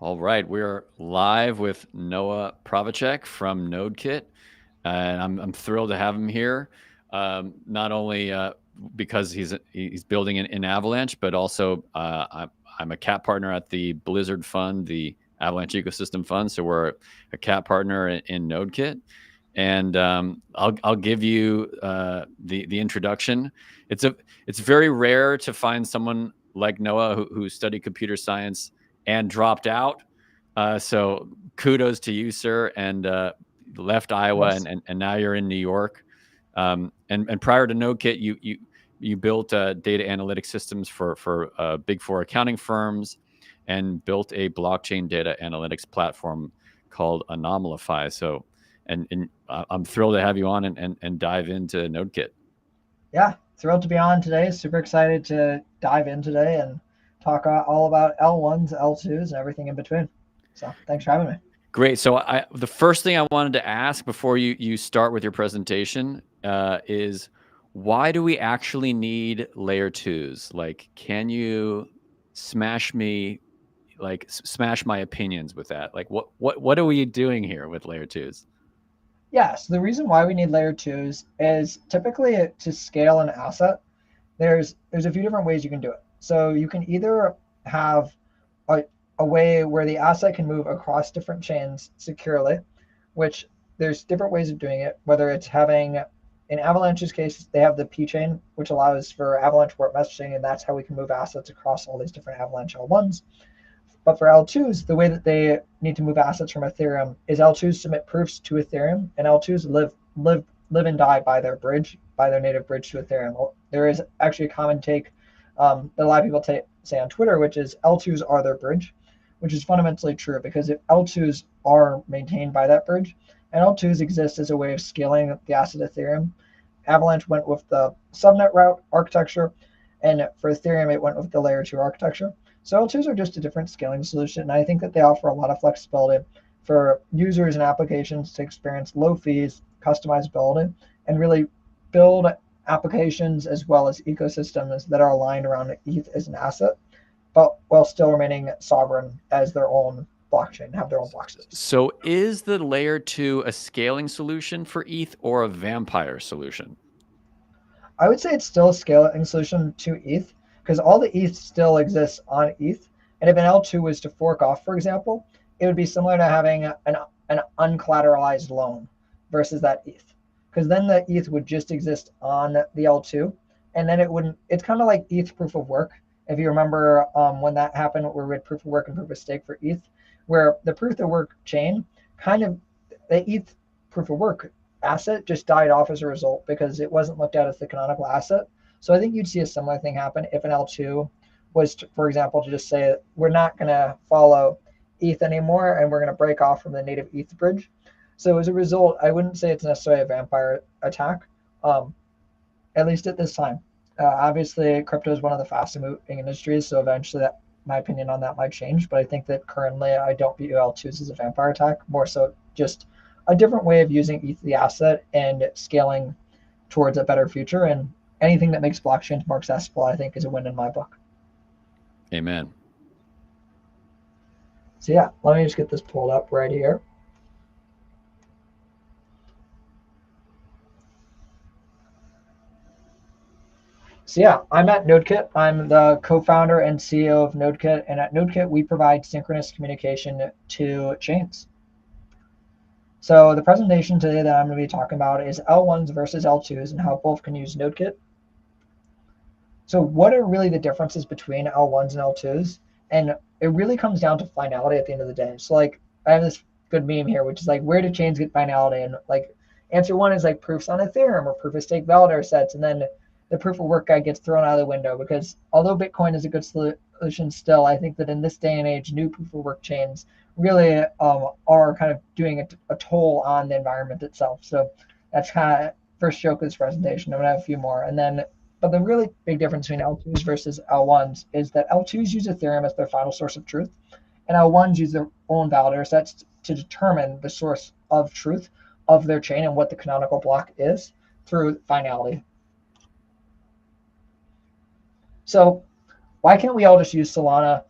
All right, we're live with Noah Pravacek from Nodekit, and I'm thrilled to have him here. Not only because he's building in Avalanche, but also I'm a cat partner at the Blizzard Fund, the Avalanche Ecosystem Fund. So we're a cat partner in Nodekit, and I'll give you the introduction. It's very rare to find someone like Noah who studied computer science and dropped out. So kudos to you, sir, and left Iowa, Yes. and now you're in New York. And prior to Nodekit, you built data analytics systems for big four accounting firms, and built a blockchain data analytics platform called Anomalify. So, and I'm thrilled to have you on and dive into Nodekit. Yeah, thrilled to be on today. Super excited to dive in today and talk all about L1s, L2s, and everything in between. So thanks for having me. Great. So the first thing I wanted to ask before you start with your presentation is, why do we actually need layer twos? Like, can you smash me, like smash my opinions with that? Like, what are we doing here with layer twos? Yeah, so the reason why we need layer twos is typically to scale an asset. There's a few different ways you can do it. So you can either have a, a way where the asset can move across different chains securely, which there's different ways of doing it, whether it's having, in Avalanche's case, they have the P chain, which allows for Avalanche work messaging, and that's how we can move assets across all these different Avalanche L1s. But for L2s, the way that they need to move assets from Ethereum is L2s submit proofs to Ethereum, and L2s live and die by their bridge, by their native bridge to Ethereum. There is actually a common take that a lot of people say on Twitter, which is L2s are their bridge, which is fundamentally true because if L2s are maintained by that bridge, and L2s exist as a way of scaling the asset Ethereum. Avalanche went with the subnet route architecture, and for Ethereum, it went with the layer 2 architecture. So L2s are just a different scaling solution, and I think that they offer a lot of flexibility for users and applications to experience low fees, customizability, and really build applications as well as ecosystems that are aligned around ETH as an asset, but while still remaining sovereign as their own blockchain, have their own block space. So, is the layer two a scaling solution for ETH or a vampire solution? I would say it's still a scaling solution to ETH because all the ETH still exists on ETH. And if an L2 was to fork off, for example, it would be similar to having an uncollateralized loan versus that ETH. Because then the ETH would just exist on the L2. And then it wouldn't, it's kind of like ETH proof of work. If you remember when that happened, where we had proof of work and proof of stake for ETH, where the proof of work chain kind of, the ETH proof of work asset just died off as a result because it wasn't looked at as the canonical asset. So I think you'd see a similar thing happen if an L2 was, to, for example, to just say we're not going to follow ETH anymore and we're going to break off from the native ETH bridge. So as a result, I wouldn't say it's necessarily a vampire attack, um, at least at this time. Obviously, crypto is one of the fastest moving industries, so eventually that my opinion on that might change. But I think that currently I don't view L2s as a vampire attack, more so just a different way of using ETH the asset and scaling towards a better future. And anything that makes blockchains more accessible, I think, is a win in my book. Amen. So yeah, let me just get this pulled up right here. So yeah, I'm at Nodekit. I'm the co-founder and CEO of Nodekit, and at Nodekit we provide synchronous communication to chains. So the presentation today that I'm going to be talking about is L1s versus L2s and how both can use Nodekit. So what are really the differences between L1s and L2s? And it really comes down to finality at the end of the day. So like I have this good meme here, which is like, where do chains get finality? And like answer one is like proofs on Ethereum or proof of stake validator sets. And then the proof of work guy gets thrown out of the window because although Bitcoin is a good solution still, I think that in this day and age, new proof of work chains really are kind of doing a toll on the environment itself. So that's kind of first joke of this presentation. I'm gonna have a few more, and then but the really big difference between L2s versus L1s is that L2s use Ethereum as their final source of truth, and L1s use their own validator sets to determine the source of truth of their chain and what the canonical block is through finality. So why can't we all just use Solana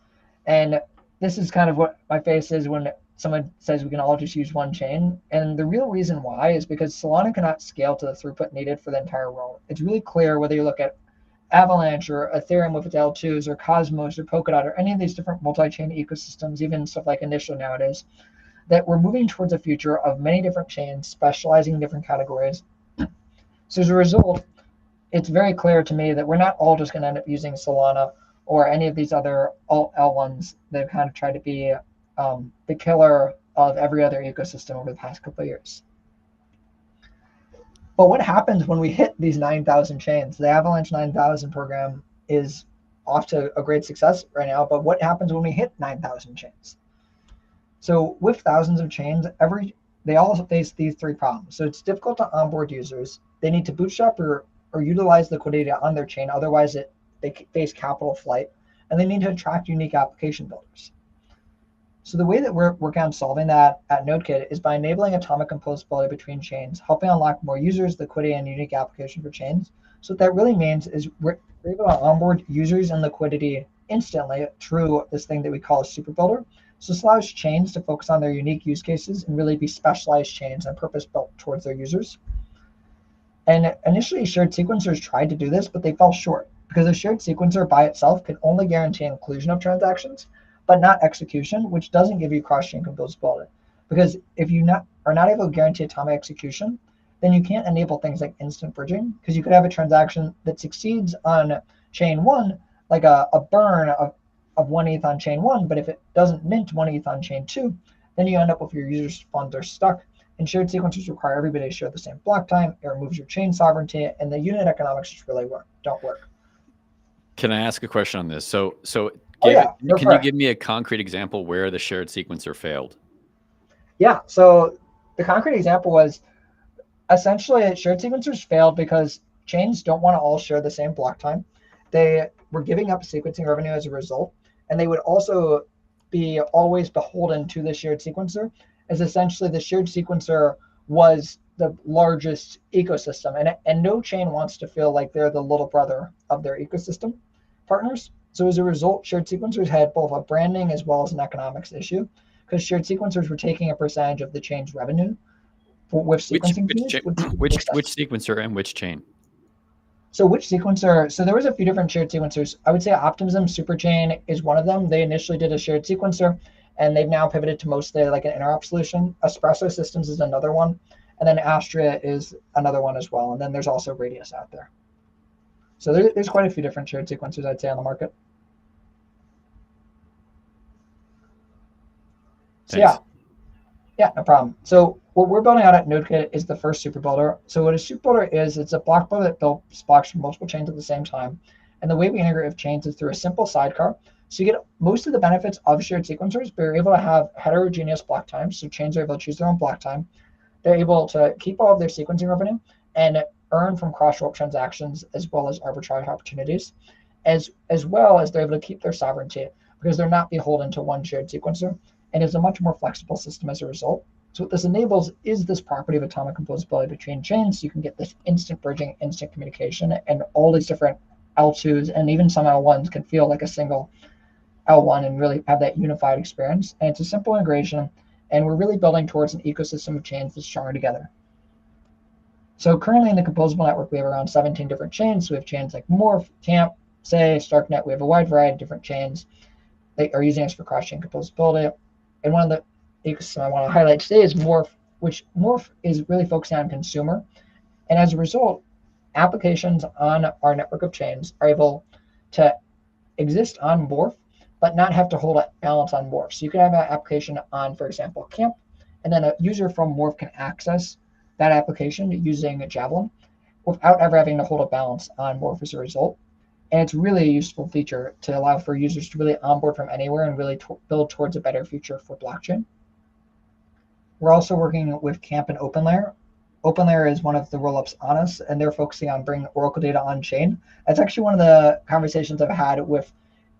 and this is kind of what my face is when someone says we can all just use one chain. And the real reason why is because Solana cannot scale to the throughput needed for the entire world. It's really clear whether you look at Avalanche or Ethereum with its L2s or Cosmos or Polkadot or any of these different multi-chain ecosystems, even stuff like Initial nowadays, that we're moving towards a future of many different chains specializing in different categories. So as a result, it's very clear to me that we're not all just going to end up using Solana or any of these other alt L1s that have kind of tried to be the killer of every other ecosystem over the past couple of years. But what happens when we hit these 9,000 chains? The Avalanche 9,000 program is off to a great success right now, but what happens when we hit 9,000 chains? So with thousands of chains, they all face these three problems. So it's difficult to onboard users. They need to bootstrap or utilize liquidity on their chain. Otherwise, they face capital flight. And they need to attract unique application builders. So the way that we're working on solving that at Nodekit is by enabling atomic composability between chains, helping unlock more users, liquidity, and unique application for chains. So what that really means is we're able to onboard users and liquidity instantly through this thing that we call a super builder. So this allows chains to focus on their unique use cases and really be specialized chains and purpose built towards their users. And initially, shared sequencers tried to do this, but they fell short because a shared sequencer by itself can only guarantee inclusion of transactions, but not execution, which doesn't give you cross-chain composability. Because if you are not able to guarantee atomic execution, then you can't enable things like instant bridging, because you could have a transaction that succeeds on chain one, like a burn of 1 ETH on chain one, but if it doesn't mint 1 ETH on chain two, then you end up with your users' funds are stuck. And shared sequencers require everybody to share the same block time. It removes your chain sovereignty, and the unit economics just really don't work. Can I ask a question on this? So can you give me a concrete example where the shared sequencer failed? Yeah. So the concrete example was essentially shared sequencers failed because chains don't want to all share the same block time. They were giving up sequencing revenue as a result, and they would also be always beholden to the shared sequencer, as essentially the shared sequencer was the largest ecosystem, and no chain wants to feel like they're the little brother of their ecosystem partners. So as a result, shared sequencers had both a branding as well as an economics issue, because shared sequencers were taking a percentage of the chain's revenue with sequencing fees. Which sequencer and which chain? So which sequencer? So there was a few different shared sequencers. I would say Optimism Superchain is one of them. They initially did a shared sequencer, and they've now pivoted to mostly like an interop solution. Espresso Systems is another one, and then Astria is another one as well. And then there's also Radius out there. So there's quite a few different shared sequencers, I'd say, on the market. So yeah, no problem. So what we're building out at Nodekit is the first super builder. So what a super builder is, it's a block builder that builds blocks from multiple chains at the same time. And the way we integrate with chains is through a simple sidecar. So you get most of the benefits of shared sequencers, but you're able to have heterogeneous block times. So chains are able to choose their own block time. They're able to keep all of their sequencing revenue and earn from cross-roll transactions as well as arbitrage opportunities, as well as they're able to keep their sovereignty because they're not beholden to one shared sequencer. And it's a much more flexible system as a result. So what this enables is this property of atomic composability between chains. So you can get this instant bridging, instant communication, and all these different L2s and even some L1s can feel like a single L1 and really have that unified experience. And it's a simple integration, and we're really building towards an ecosystem of chains that's stronger together. So currently in the composable network, we have around 17 different chains. So we have chains like Morph, Camp, Say, Starknet. We have a wide variety of different chains that are using us for cross-chain composability. And one of the ecosystem I want to highlight today is Morph, which Morph is really focusing on consumer. And as a result, applications on our network of chains are able to exist on Morph, but not have to hold a balance on Morph. So you can have an application on, for example, Camp, and then a user from Morph can access that application using Javelin without ever having to hold a balance on Morph as a result. And it's really a useful feature to allow for users to really onboard from anywhere and really build towards a better future for blockchain. We're also working with Camp and OpenLayer. OpenLayer is one of the rollups on us, and they're focusing on bringing Oracle data on chain. That's actually one of the conversations I've had with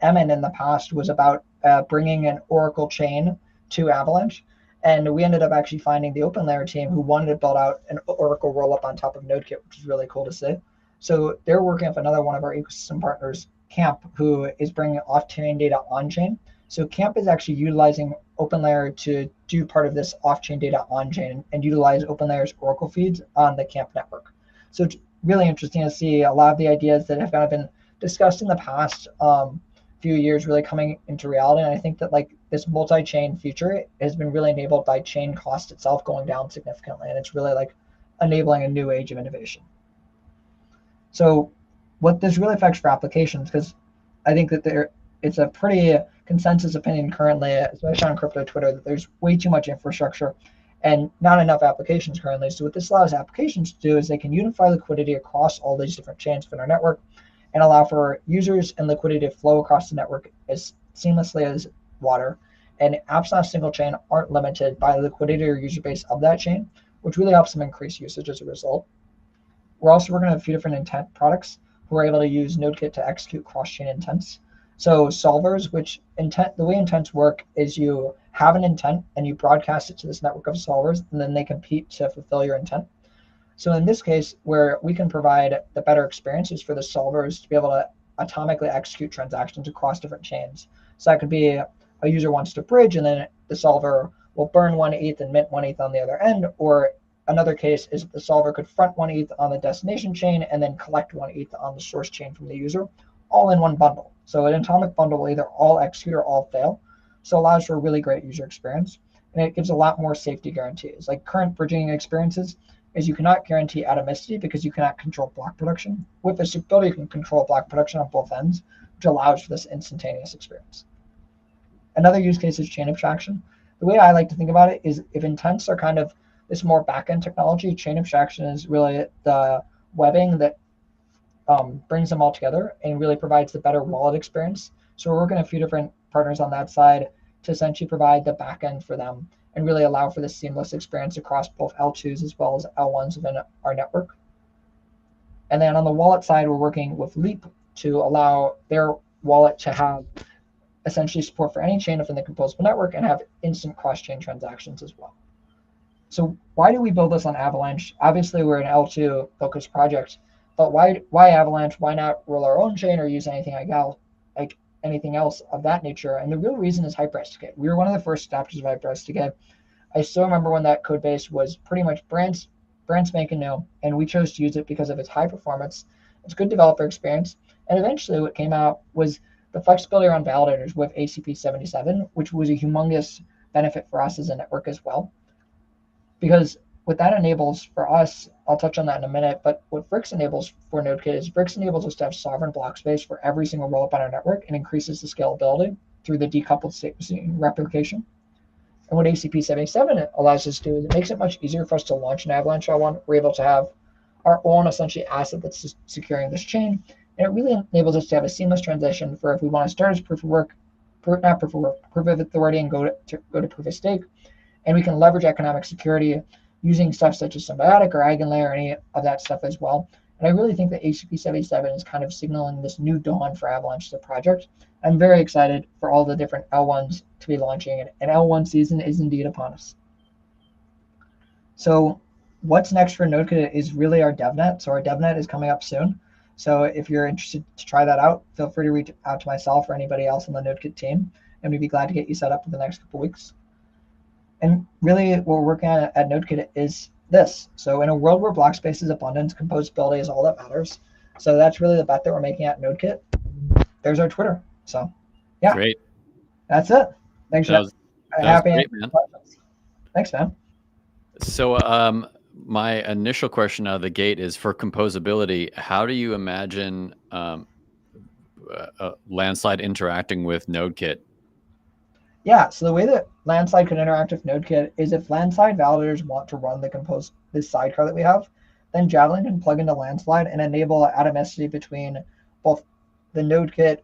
Emin in the past was about bringing an Oracle chain to Avalanche. And we ended up actually finding the OpenLayer team who wanted to build out an Oracle rollup on top of Nodekit, which is really cool to see. So they're working with another one of our ecosystem partners, Camp, who is bringing off-chain data on-chain. So CAMP is actually utilizing OpenLayer to do part of this off-chain data on-chain and utilize OpenLayer's Oracle feeds on the CAMP network. So it's really interesting to see a lot of the ideas that have kind of been discussed in the past few years really coming into reality. And I think that like this multi-chain future has been really enabled by chain cost itself going down significantly. And it's really like enabling a new age of innovation. So what this really affects for applications, because I think that it's a pretty consensus opinion currently, especially on crypto Twitter, that there's way too much infrastructure and not enough applications currently. So what this allows applications to do is they can unify liquidity across all these different chains within our network and allow for users and liquidity to flow across the network as seamlessly as water. And apps on a single chain aren't limited by the liquidity or user base of that chain, which really helps them increase usage as a result. We're also working on a few different intent products who are able to use Nodekit to execute cross-chain intents. So solvers, which the way intents work is you have an intent and you broadcast it to this network of solvers, and then they compete to fulfill your intent. So in this case, where we can provide the better experiences for the solvers to be able to atomically execute transactions across different chains. So that could be a user wants to bridge, and then the solver will burn 1 ETH and mint 1 ETH on the other end, or another case is the solver could front 1 ETH on the destination chain and then collect 1 ETH on the source chain from the user, all in one bundle. So an atomic bundle will either all execute or all fail. So it allows for a really great user experience. And it gives a lot more safety guarantees. Like current bridging experiences is you cannot guarantee atomicity because you cannot control block production. With this ability, you can control block production on both ends, which allows for this instantaneous experience. Another use case is chain abstraction. The way I like to think about it is if intents are kind of this more back-end technology, chain abstraction is really the webbing that brings them all together and really provides the better wallet experience. So we're working with a few different partners on that side to essentially provide the back-end for them and really allow for this seamless experience across both L2s as well as L1s within our network. And then on the wallet side, we're working with Leap to allow their wallet to have essentially support for any chain within the composable network and have instant cross-chain transactions as well. So why do we build this on Avalanche? Obviously, we're an L2 focused project, but why Avalanche? Why not roll our own chain or use anything like anything else of that nature? And the real reason is HyperSDK. We were one of the first adopters of HyperSDK. I still remember when that code base was pretty much brand spanking new, and we chose to use it because of its high performance, its good developer experience, and eventually what came out was the flexibility around validators with ACP77, which was a humongous benefit for us as a network as well. Because what that enables for us, I'll touch on that in a minute, but what Bricks enables for Nodekit is Bricks enables us to have sovereign block space for every single rollup on our network and increases the scalability through the decoupled state replication. And what ACP77 allows us to do is it makes it much easier for us to launch an Avalanche L1. We're able to have our own essentially asset that's securing this chain. And it really enables us to have a seamless transition for if we want to start as proof of authority and go to proof of stake. And we can leverage economic security using stuff such as Symbiotic or EigenLayer or any of that stuff as well. And I really think that ACP77 is kind of signaling this new dawn for Avalanche as a project. I'm very excited for all the different L1s to be launching, and L1 season is indeed upon us. So what's next for Nodekit is really our DevNet. So our DevNet is coming up soon. So if you're interested to try that out, feel free to reach out to myself or anybody else on the Nodekit team, and we'd be glad to get you set up for the next couple weeks. And really what we're working on at Nodekit is this. So in a world where block space is abundant, composability is all that matters. So that's really the bet that we're making at Nodekit. There's our Twitter. So yeah, Great. That's it. Thanks. That was great, man. Thanks, man. So my initial question out of the gate is for composability, how do you imagine Landslide interacting with Nodekit? Yeah, so the way that Landslide can interact with Nodekit is if Landslide validators want to run this sidecar that we have, then Javelin can plug into Landslide and enable atomicity between both the Nodekit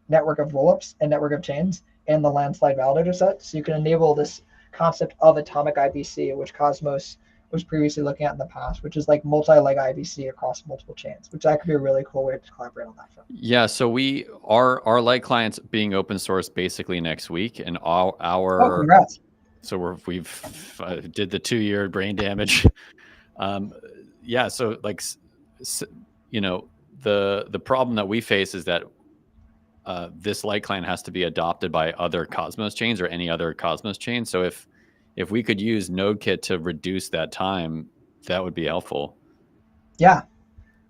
network of rollups and network of chains and the Landslide validator set. So you can enable this concept of atomic IBC, which Cosmos was previously looking at in the past, which is like multi-leg IBC across multiple chains, which that could be a really cool way to collaborate on that front. Yeah, so our light clients being open source basically next week, and congrats. So we've did the 2-year brain damage. Yeah, so like the problem that we face is that this light client has to be adopted by other Cosmos chains or any other Cosmos chain. So if we could use Nodekit to reduce that time, that would be helpful. Yeah,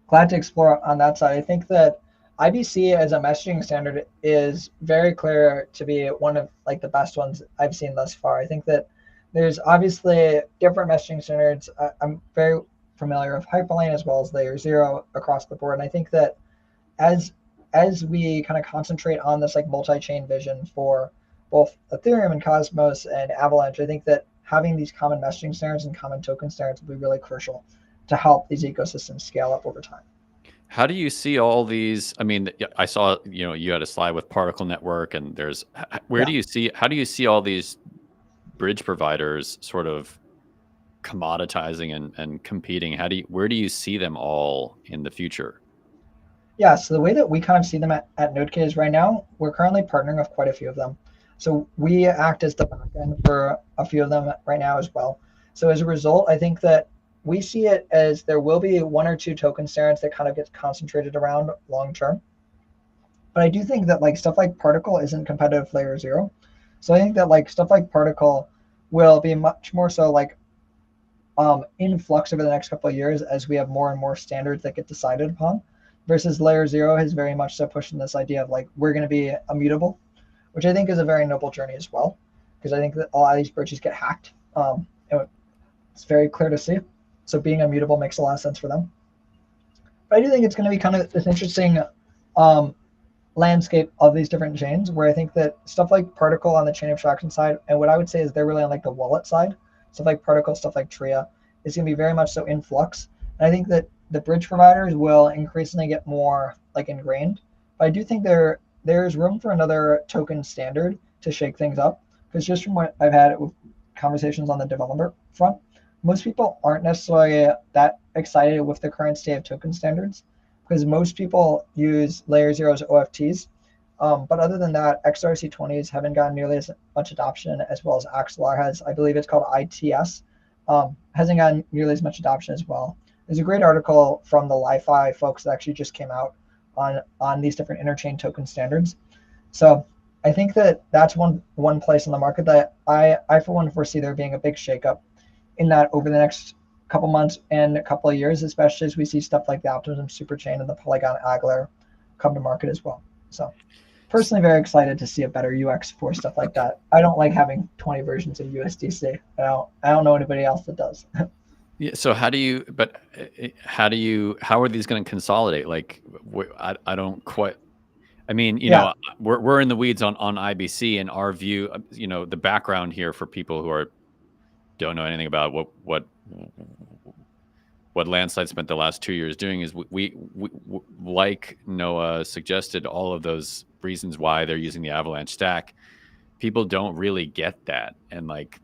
glad to explore on that side. I think that IBC as a messaging standard is very clear to be one of like the best ones I've seen thus far. I think that there's obviously different messaging standards. I'm very familiar with Hyperlane as well as Layer Zero across the board, and I think that as as we kind of concentrate on this like multi-chain vision for both Ethereum and Cosmos and Avalanche, I think that having these common messaging standards and common token standards will be really crucial to help these ecosystems scale up over time. How do you see all these? I mean, I saw, you had a slide with Particle Network, and where Yeah. do you see, how do you see all these bridge providers sort of commoditizing and competing? Where do you see them all in the future? Yeah, so the way that we kind of see them at Nodekit is right now, we're currently partnering with quite a few of them. So we act as the backend for a few of them right now as well. So as a result, I think that we see it as there will be one or two token standards that kind of get concentrated around long term. But I do think that like stuff like Particle isn't competitive layer zero. So I think that like stuff like Particle will be much more so like in flux over the next couple of years as we have more and more standards that get decided upon. Versus layer zero has very much so pushing this idea of like we're going to be immutable, which I think is a very noble journey as well, because I think that a lot of these bridges get hacked. And it's very clear to see. So being immutable makes a lot of sense for them. But I do think it's going to be kind of this interesting um, landscape of these different chains where I think that stuff like Particle on the chain abstraction side, and what I would say is they're really on like the wallet side, stuff like Particle, stuff like Tria, is going to be very much so in flux. And I think that the bridge providers will increasingly get more like ingrained. But I do think there's room for another token standard to shake things up. Because just from what I've had with conversations on the developer front, most people aren't necessarily that excited with the current state of token standards because most people use layer zeros OFTs. But other than that, XRC20s haven't gotten nearly as much adoption as well as Axelar has. I believe it's called ITS. Hasn't gotten nearly as much adoption as well. There's a great article from the Li-Fi folks that actually just came out on these different interchain token standards. So I think that that's one place in the market that I for one foresee there being a big shakeup in that over the next couple months and a couple of years, especially as we see stuff like the Optimism Superchain and the Polygon Agler come to market as well. So personally very excited to see a better UX for stuff like that. I don't like having 20 versions of USDC. I don't know anybody else that does. Yeah. So how are these going to consolidate? Like, I don't quite, I mean, Yeah, we're in the weeds on IBC, and our view, the background here for people who don't know anything about what Landslide spent the last 2 years doing is we like Noah suggested, all of those reasons why they're using the Avalanche stack. People don't really get that, and like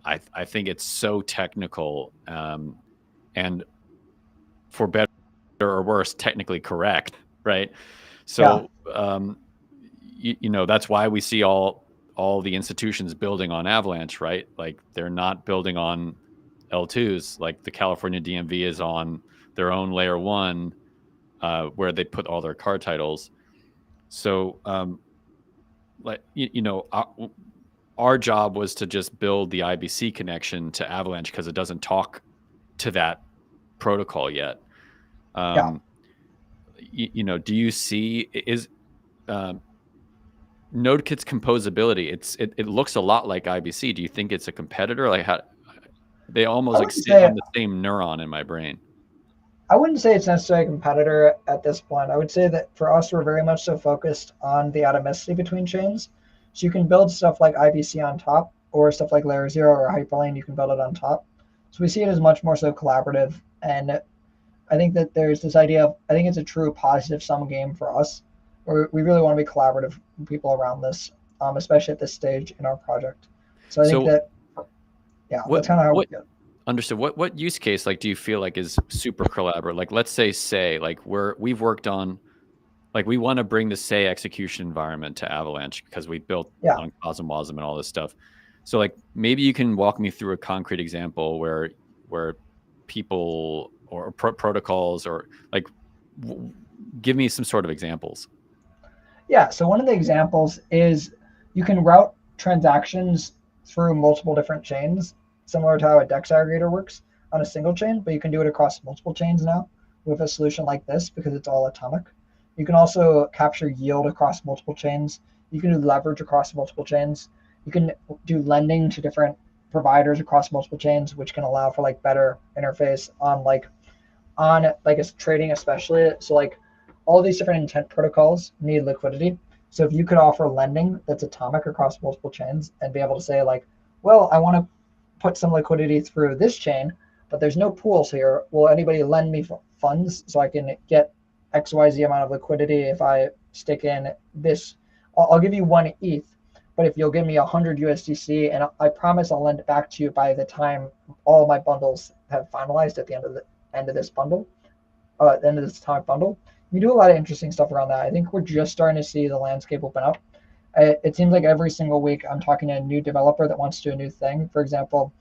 I think it's so technical, and for better or worse, technically correct, right? yeah, So that's why we see all the institutions building on Avalanche, right? Like they're not building on L2s. Like the California DMV is on their own layer one, where they put all their card titles. So like our job was to just build the IBC connection to Avalanche because it doesn't talk to that protocol yet. yeah. Do you see Nodekit's composability? It looks a lot like IBC. Do you think it's a competitor? Like how they I almost like wouldn't sit say on the same neuron in my brain? I wouldn't say it's necessarily a competitor at this point. I would say that for us, we're very much so focused on the atomicity between chains. So you can build stuff like IBC on top, or stuff like Layer Zero or Hyperlane. You can build it on top. So we see it as much more so collaborative. And I think that there's this idea of I think it's a true positive sum game for us, where we really want to be collaborative with people around this, especially at this stage in our project. So I think So that yeah, what that's kind of how we what get. understood? What use case like do you feel like is super collaborative? Like let's say like we've worked on, like we want to bring the say execution environment to Avalanche because we built Yeah. on Cosmosm and all this stuff. So like maybe you can walk me through a concrete example where people or protocols or like w- give me some sort of examples. Yeah, so one of the examples is you can route transactions through multiple different chains, similar to how a DEX aggregator works on a single chain, but you can do it across multiple chains now with a solution like this because it's all atomic. You can also capture yield across multiple chains. You can do leverage across multiple chains. You can do lending to different providers across multiple chains, which can allow for like better interface on like a trading especially. So like all these different intent protocols need liquidity. So if you could offer lending that's atomic across multiple chains and be able to say like, well, I want to put some liquidity through this chain, but there's no pools here. Will anybody lend me funds so I can get XYZ amount of liquidity if I stick in this? I'll give you one ETH, but if you'll give me 100 USDC, and I promise I'll lend it back to you by the time all of my bundles have finalized at the end of this bundle, at the end of this atomic bundle. We do a lot of interesting stuff around that. I think we're just starting to see the landscape open up. It seems like every single week I'm talking to a new developer that wants to do a new thing. For example,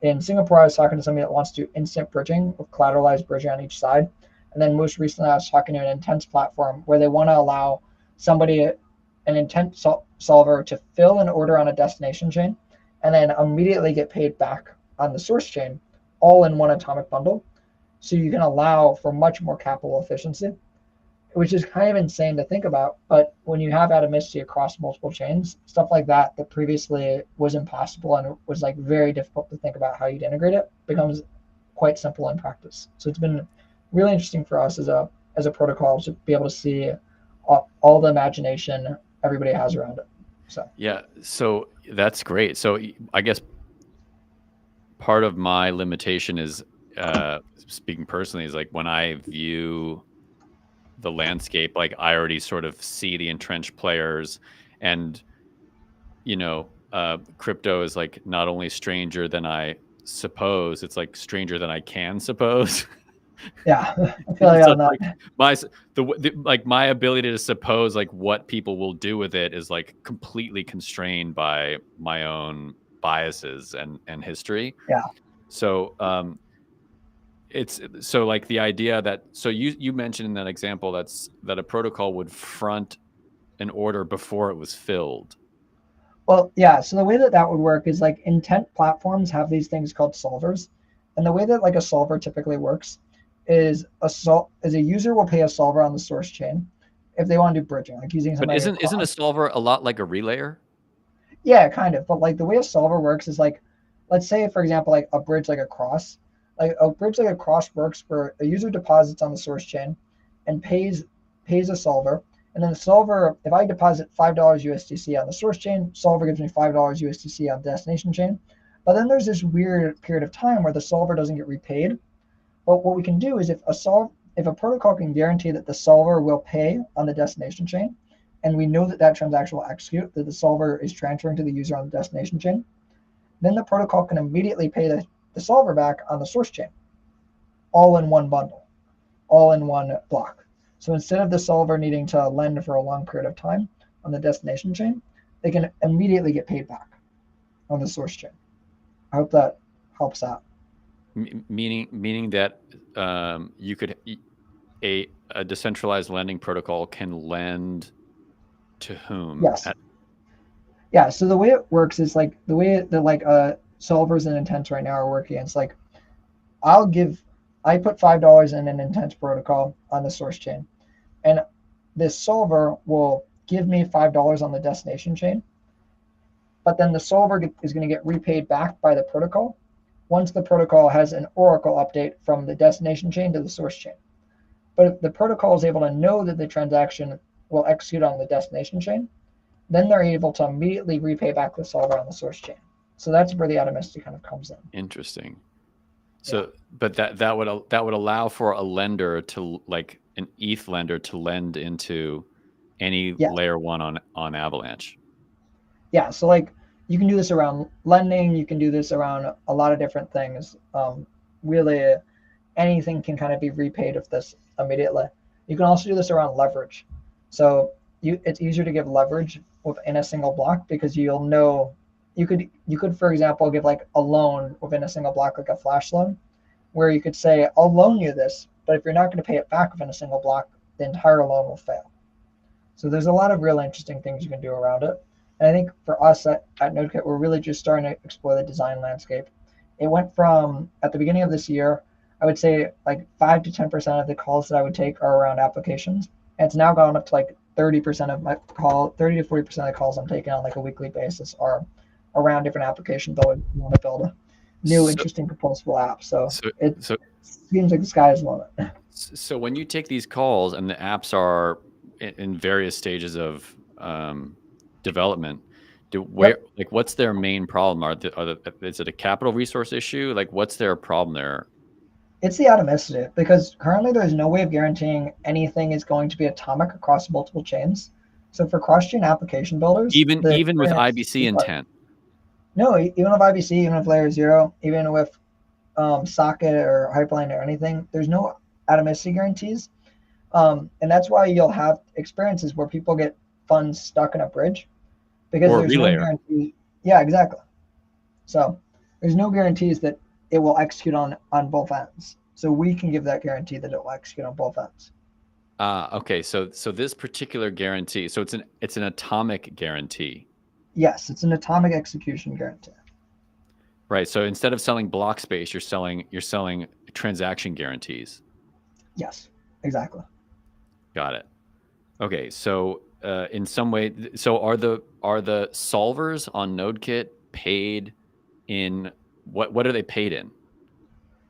in Singapore, I was talking to somebody that wants to do instant bridging with collateralized bridging on each side. And then most recently, I was talking to an Intents platform where they want to allow somebody, an intent solver, to fill an order on a destination chain and then immediately get paid back on the source chain, all in one atomic bundle. So you can allow for much more capital efficiency, which is kind of insane to think about. But when you have atomicity across multiple chains, stuff like that that previously was impossible and was like very difficult to think about how you'd integrate it becomes quite simple in practice. So it's been really interesting for us as a protocol to be able to see all the imagination everybody has around it. So Yeah, so that's great. So I guess part of my limitation is, speaking personally, is like when I view the landscape, like I already sort of see the entrenched players, and crypto is like not only stranger than I suppose, it's like stranger than I can suppose. yeah, I feel like So on it's like that. like my ability to suppose like what people will do with it is like completely constrained by my own biases and history. Yeah. So it's so like the idea that, so you mentioned in that example that a protocol would front an order before it was filled. Well, yeah. So the way that that would work is like intent platforms have these things called solvers, and the way that like a solver typically works is a user will pay a solver on the source chain if they want to do bridging, like using But something isn't a across. solver a lot like a relayer? Yeah, kind of. But like the way a solver works is like, let's say for example, like a bridge like a cross, like a bridge like a cross works where a user deposits on the source chain and pays a solver, and then the solver, if I deposit $5 USDC on the source chain, solver gives me $5 USDC on the destination chain. But then there's this weird period of time where the solver doesn't get repaid. But what we can do is if a protocol can guarantee that the solver will pay on the destination chain, and we know that that transaction will execute, that the solver is transferring to the user on the destination chain, then the protocol can immediately pay the solver back on the source chain, all in one bundle, all in one block. So instead of the solver needing to lend for a long period of time on the destination chain, they can immediately get paid back on the source chain. I hope that helps out. Meaning that you could a decentralized lending protocol can lend to whom? Yes. Yeah. So the way it works is like the way that like solvers and intents right now are working. It's like I'll give I put $5 in an intents protocol on the source chain, and this solver will give me $5 on the destination chain, but then the solver is going to get repaid back by the protocol once the protocol has an oracle update from the destination chain to the source chain. But if the protocol is able to know that the transaction will execute on the destination chain, then they're able to immediately repay back the solver on the source chain. So that's where the atomicity kind of comes in. Interesting. Yeah. So, but that would allow for a lender to, like an ETH lender, to lend into any Yeah. layer one on Avalanche. Yeah. So like you can do this around lending. You can do this around a lot of different things. Really, anything can kind of be repaid with this immediately. You can also do this around leverage. So it's easier to give leverage within a single block because you'll know you could for example give like a loan within a single block, like a flash loan, where you could say I'll loan you this, but if you're not going to pay it back within a single block, the entire loan will fail. So there's a lot of really interesting things you can do around it. And I think for us at Nodekit, we're really just starting to explore the design landscape. It went from, at the beginning of this year, I would say like 5 to 10% of the calls that I would take are around applications. And it's now gone up to like 30% of my 30 to 40% of the calls I'm taking on like a weekly basis are around different applications that would want to build a new, So, interesting, composable app. So so, it so, seems like the sky is the limit. so when you take these calls and the apps are in various stages of development, Yep. like what's their main problem? Is it a capital resource issue? Like what's their problem there? It's the atomicity because currently there's no way of guaranteeing anything is going to be atomic across multiple chains. So for cross-chain application builders, the Even with experience IBC is hard. intent. No, even with IBC, even with layer zero, even with socket or hyperline or anything, there's no atomicity guarantees. And that's why you'll have experiences where people get funds stuck in a bridge because Or a there's no relayer. guarantee. Yeah, exactly. So there's no guarantees that it will execute on both ends. So we can give that guarantee that it will execute on both ends. Okay. So this particular guarantee, so it's an atomic guarantee. Yes, it's an atomic execution guarantee. Right. So instead of selling block space, you're selling transaction guarantees. Yes, exactly. Got it. Okay. So in some way, so are the solvers on Nodekit paid in what are they paid in?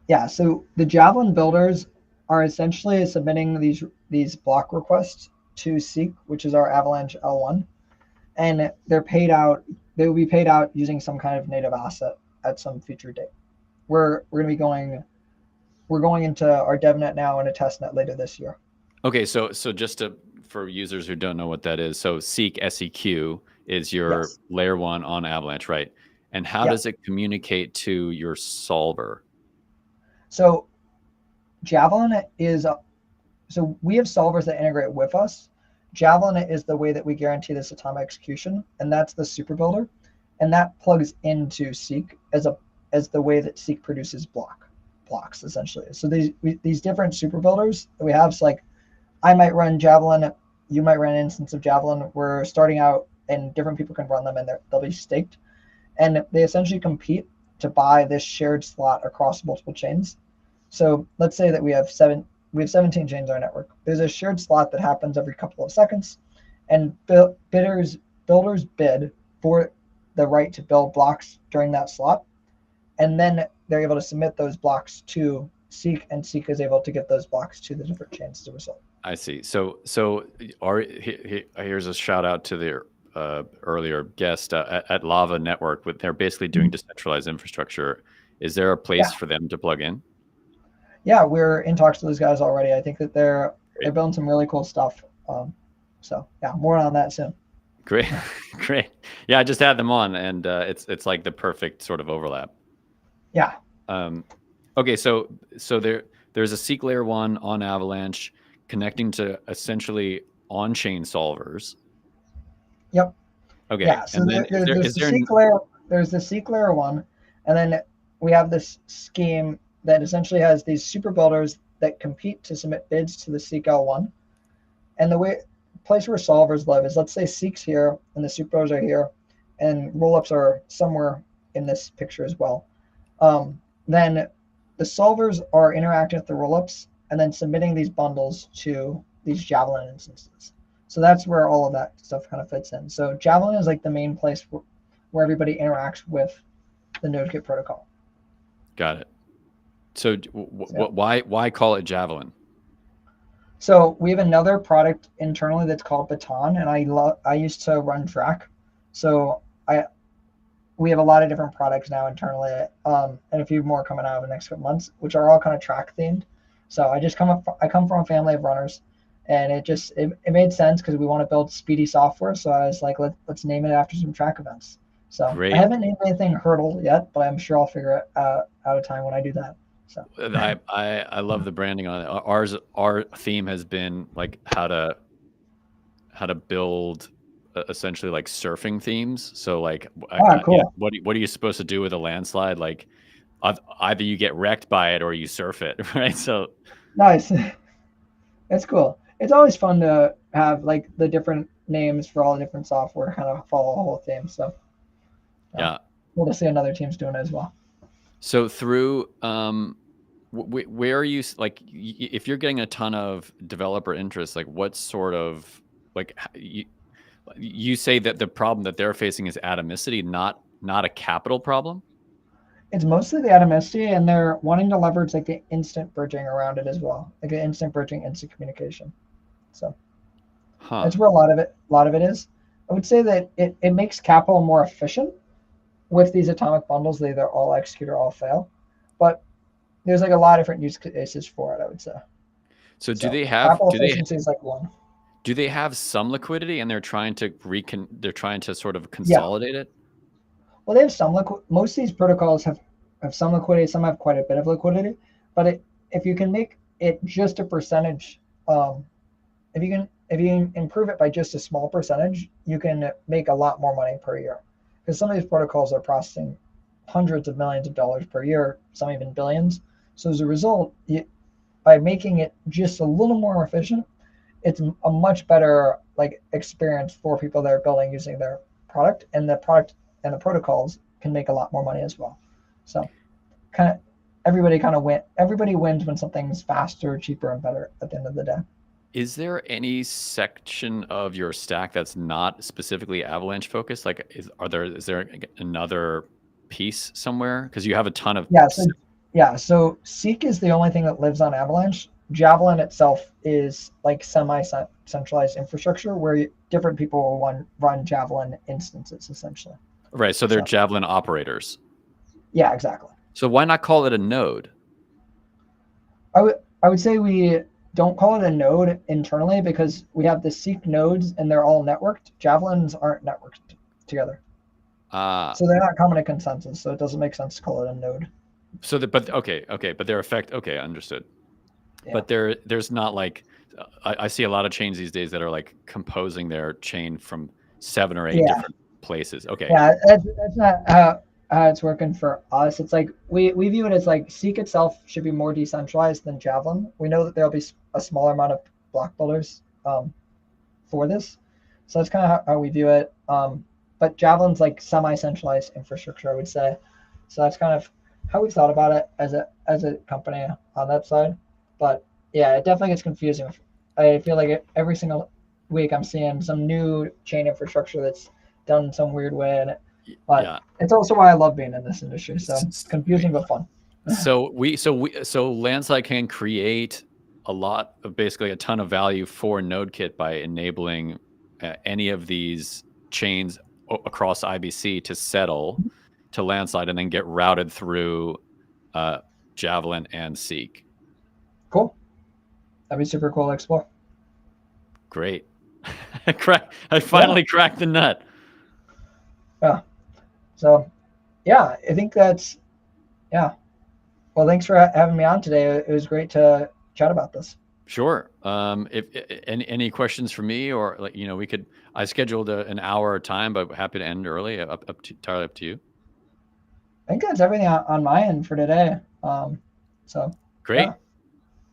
Yeah, so the Javelin builders are essentially submitting these block requests to Seek, which is our Avalanche L1, and they're paid out. They will be paid out using some kind of native asset at some future date. We're going to be going into our DevNet now and a testnet later this year. Okay. So just for users who don't know what that is, so Seek SEQ is your Yes. layer one on Avalanche, right? And how Yeah. does it communicate to your solver? So Javelin is so we have solvers that integrate with us. Javelin is the way that we guarantee this atomic execution, and that's the super builder, and that plugs into Seek as the way that Seek produces blocks essentially. So these different super builders that we have, so like I might run Javelin, you might run an instance of Javelin. We're starting out, and different people can run them, and they'll be staked, and they essentially compete to buy this shared slot across multiple chains. So let's say that we have 17 chains on our network. There's a shared slot that happens every couple of seconds, and builders bid for the right to build blocks during that slot, and then they're able to submit those blocks to Seek, and Seek is able to get those blocks to the different chains as a result. I see. So here's a shout out to the earlier guest at Lava Network. They're basically doing decentralized infrastructure. Is there a place for them to plug in? Yeah, we're in talks to those guys already. I think that they're building some really cool stuff. So yeah, more on that soon. Great, great. Yeah, I just had them on, and it's like the perfect sort of overlap. Yeah. Okay, so there's a Seek layer one on Avalanche connecting to essentially on-chain solvers. Yep. Okay. Yeah. So And then there's the Seek layer. There's the Seek layer one, and then we have this scheme that essentially has these super builders that compete to submit bids to the Seek L1. And the place where solvers live is, let's say Seek's here and the super builders are here, and rollups are somewhere in this picture as well. Then the solvers are interacting with the rollups and then submitting these bundles to these Javelin instances. So that's where all of that stuff kind of fits in. So Javelin is like the main place where everybody interacts with the Nodekit protocol. Got it. So why call it Javelin? So we have another product internally that's called Baton, and I used to run Track. So we have a lot of different products now internally, and a few more coming out in the next couple months, which are all kind of Track themed. So I come from a family of runners, and it made sense because we want to build speedy software. So I was like, let's name it after some Track events. So Great. I haven't named anything Hurdle yet, but I'm sure I'll figure it out of time when I do that. So I love the branding on it. Our theme has been like how to build essentially like surfing themes. So like, cool. Yeah, what are you supposed to do with a landslide? Like either you get wrecked by it or you surf it, right? So nice. That's cool. it's always fun to have like the different names for all the different software kind of follow a whole theme. So yeah, Yeah. cool to see another team's doing it as well. So through where are you like if you're getting a ton of developer interest, like what sort of like you say that the problem that they're facing is atomicity, not a capital problem? It's mostly the atomicity, and they're wanting to leverage like the instant bridging around it as well, like the instant bridging, instant communication. So Huh. that's where a lot of it is. I would say that it makes capital more efficient with these atomic bundles. They either all execute or all fail, but there's like a lot of different use cases for it, I would say. So So capital efficiency is like one. do they have some liquidity and they're trying to sort of Yeah. consolidate it? Well, they have some liquid. Most of these protocols have some liquidity. Some have quite a bit of liquidity. But if you can make it just a percentage, if you can improve it by just a small percentage, you can make a lot more money per year. Because some of these protocols are processing hundreds of millions of dollars per year, some even billions. So as a result, by making it just a little more efficient, it's a much better like experience for people that are building using their product, and the product and the protocols can make a lot more money as well. So kind of everybody wins when something's faster, cheaper, and better at the end of the day. Is there any section of your stack that's not specifically Avalanche focused? Like, is there another piece somewhere? Because you have a ton of. Yeah so Seek is the only thing that lives on Avalanche. Javelin itself is like semi-centralized infrastructure where different people will run Javelin instances essentially. Right, so they're So Javelin operators. yeah, exactly. So why not call it a node? I would say we don't call it a node internally because we have the Seek nodes and they're all networked. Javelins aren't networked together, Ah, so they're not common to consensus. So it doesn't make sense to call it a node. but okay, but okay, understood. Yeah. But there's not like I see a lot of chains these days that are like composing their chain from 7 or 8 Yeah. different places. Okay, Yeah. That's not how it's working for us. It's like we view it as like Seek itself should be more decentralized than Javelin. We know that there'll be a smaller amount of block builders for this. So that's kind of how we view it. But Javelin's like semi-centralized infrastructure, I would say. So that's kind of how we've thought about it as a company on that side. But yeah, it definitely gets confusing. I feel like every single week I'm seeing some new chain infrastructure that's done in some weird way, but yeah. it's also why I love being in this industry. So confusing but fun. So Landslide can create a lot of basically a ton of value for Nodekit by enabling any of these chains across IBC to settle to Landslide and then get routed through uh, Javelin and Seek. Cool. That'd be super cool to explore. Great. I finally cracked the nut. Yeah. So yeah, I think that's yeah. Well, thanks for having me on today. It was great to chat about this. Sure. If any questions for me, or like I scheduled an hour time, but happy to end early. Entirely up to you. I think that's everything on my end for today. So Great. yeah.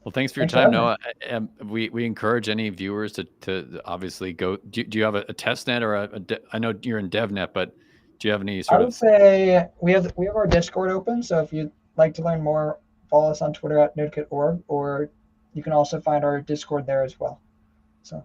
Well, thanks for your Thanks for time, having me. Noah. We encourage any viewers to obviously go. Do you have a test net or I know you're in DevNet, but do you have any I sort would of? say we have our Discord open. So if you'd like to learn more, follow us on Twitter at nodekit.org, or you can also find our Discord there as well. So